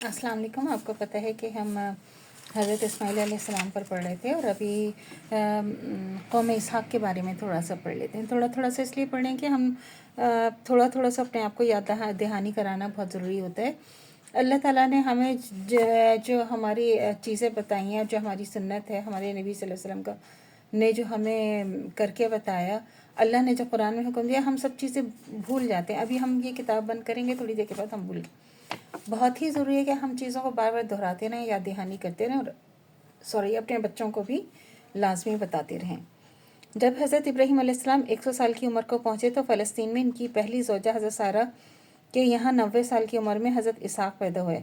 अस्सलाम वालेकुम। आपको पता है कि हम हज़रत इस्माईल अलैहिस्सलाम पर पढ़ रहे थे और अभी कौम इसहाक़ के बारे में थोड़ा सा पढ़ लेते हैं। थोड़ा थोड़ा सा इसलिए पढ़ रहे हैं कि हम थोड़ा थोड़ा सा अपने आप को याद दहानी कराना बहुत ज़रूरी होता है। अल्लाह ताला ने हमें जो हमारी चीज़ें बताई हैं, जो हमारी सुन्नत है, हमारे नबी सल्लल्लाहु अलैहि वसल्लम का ने जो हमें करके बताया, अल्लाह ने जो कुरान में हुक्म दिया, हम सब चीज़ें भूल जाते हैं। अभी हम ये किताब बंद करेंगे, थोड़ी देर के बाद हम भूल गए। बहुत ही ज़रूरी है कि हम चीज़ों को बार बार दोहराते रहें, याद दहानी करते रहें और अपने बच्चों को भी लाजमी बताते रहें। जब हज़रत इब्राहीम अलैहिस्सलाम 100 साल की उम्र को पहुँचे तो फ़लस्तीन में इनकी पहली ज़ौजा हज़रत सारा के यहाँ 90 साल की उम्र में हज़रत इसहाक़ पैदा हुए।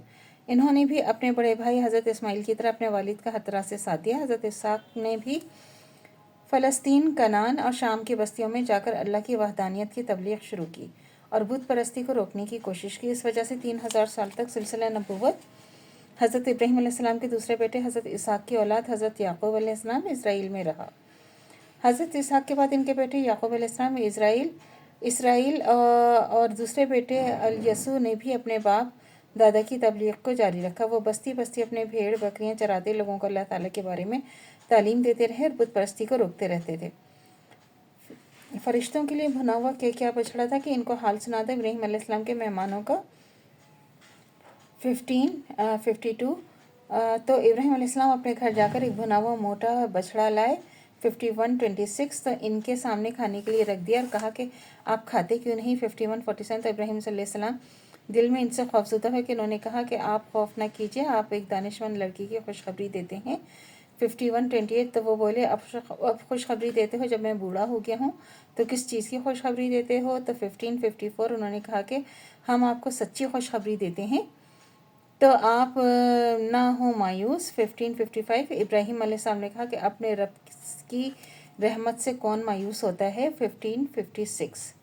इन्होंने भी अपने बड़े भाई हज़रत इस्माईल की तरह अपने वालिद का हतरा से साथ दिया। हज़रत इसहाक़ ने भी फ़लस्तीन, कनान और शाम की बस्तियों में जाकर अल्लाह की वहदानियत की तबलीग शुरू की और बुत परस्ती को रोकने की कोशिश की। इस वजह से 3000 साल तक सिलसिला नबूवत हज़रत इब्राहीम अलैहिस्सलाम के दूसरे बेटे हज़रत इसहाक़ की औलाद हज़रत याक़ूब अलैहिस्सलाम इसराइल में रहा। हज़रत इसहाक़ के बाद इनके बेटे याक़ूब अलैहिस्सलाम इसराइल और दूसरे बेटे अल-यसू ने भी अपने बाप दादा की तबलीग को जारी रखा। वो बस्ती बस्ती अपने भेड़ बकरियां चराते लोगों को अल्लाह ताला के बारे में तालीम देते रहे और बुत परस्ती को रोकते रहते थे। फरिश्तों के लिए भुना हुआ क्या बछड़ा था कि इनको हाल सुना था इब्राहीम अलैहिस्सलाम के मेहमानों का 52। तो इब्राहीम अलैहिस्सलाम अपने घर जाकर एक भुना हुआ मोटा बछड़ा लाए 51:26। तो इनके सामने खाने के लिए रख दिया और कहा कि आप खाते क्यों नहीं। 51:47। तो इब्राहीम अलैहिस्सलाम दिल में इनसे खौफज़दा है कि इन्होंने कहा कि आप खौफ न कीजिए, आप एक दानिशमंद लड़की की खुशखबरी देते हैं। 51:28। तो वो बोले अब खुशखबरी देते हो जब मैं बूढ़ा हो गया हूँ, तो किस चीज़ की खुशखबरी देते हो। तो 15:54 उन्होंने कहा कि हम आपको सच्ची खुशखबरी देते हैं, तो आप ना हो मायूस। 15:55 इब्राहीम अलैहिस्सलाम ने कहा कि अपने रब की रहमत से कौन मायूस होता है। 15:56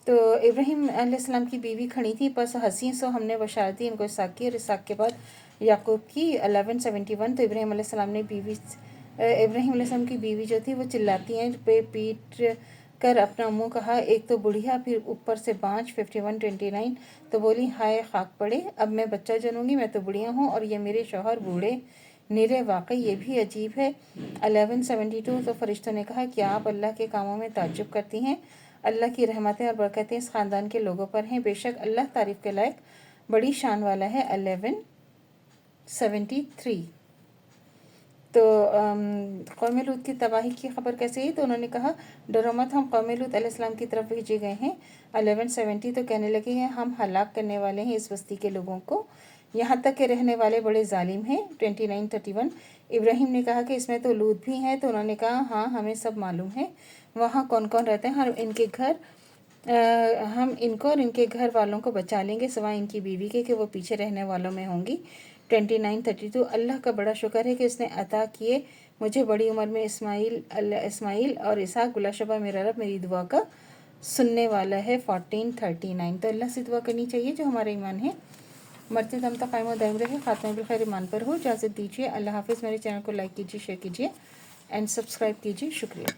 तो इब्राहीम अलैहिस्सलाम की बीवी खड़ी थी, बस हंसी सो हमने बशारत दी इनको इसहाक़ की और इसहाक़ के बाद याकूब की। 11:71 तो इब्राहीम अलैहिस्सलाम की बीवी जो थी वो चिल्लाती हैं पे पीट कर अपना मुंह कहा, एक तो बुढ़िया फिर ऊपर से बाँझ। 51:29 तो बोली हाय खाक पड़े, अब मैं बच्चा जनूंगी, मैं तो बुढ़िया हूँ और ये मेरे शौहर बूढ़े निरे, वाकई ये भी अजीब है। 11:72 तो फरिश्तों ने कहा क्या आप अल्लाह के कामों में ताज्जुब करती हैं। अल्लाह की रहमतें और बरकतें इस ख़ानदान के लोगों पर हैं, बेशक अल्लाह तारीफ़ के लायक बड़ी शान वाला है। 11:73 तो कौम लूत की तबाही की खबर कैसे आई। तो उन्होंने कहा डरो मत, हम कौम लूत अलैहिस्सलाम की तरफ भेजे गए हैं। 11:70 तो कहने लगे हैं हम हलाक करने वाले हैं इस बस्ती के लोगों को, यहाँ तक के रहने वाले बड़े जालिम हैं। 29:31 इब्राहीम ने कहा कि इसमें तो लूत भी हैं। तो उन्होंने कहा हाँ हमें सब मालूम है वहाँ कौन कौन रहते हैं, हम इनको और इनके घर वालों को बचा लेंगे सिवाय इनकी बीवी के कि वो पीछे रहने वालों में होंगी। 29:32 अल्लाह का बड़ा शुक्र है कि इसने अता किए मुझे बड़ी उम्र में इस्माईल और इसहाक़, बिलाशुबा मेरा रब मेरी दुआ का सुनने वाला है। 14:39 तो अल्लाह से दुआ करनी चाहिए जो हमारा ईमान है मरते दम तक कायम दायम रहे, खात्मा बिल खैर ईमान पर हो। इजाज़त दीजिए, अल्लाह हाफ़िज़। मेरे चैनल को लाइक कीजिए, शेयर कीजिए एंड सब्सक्राइब कीजिए। शुक्रिया।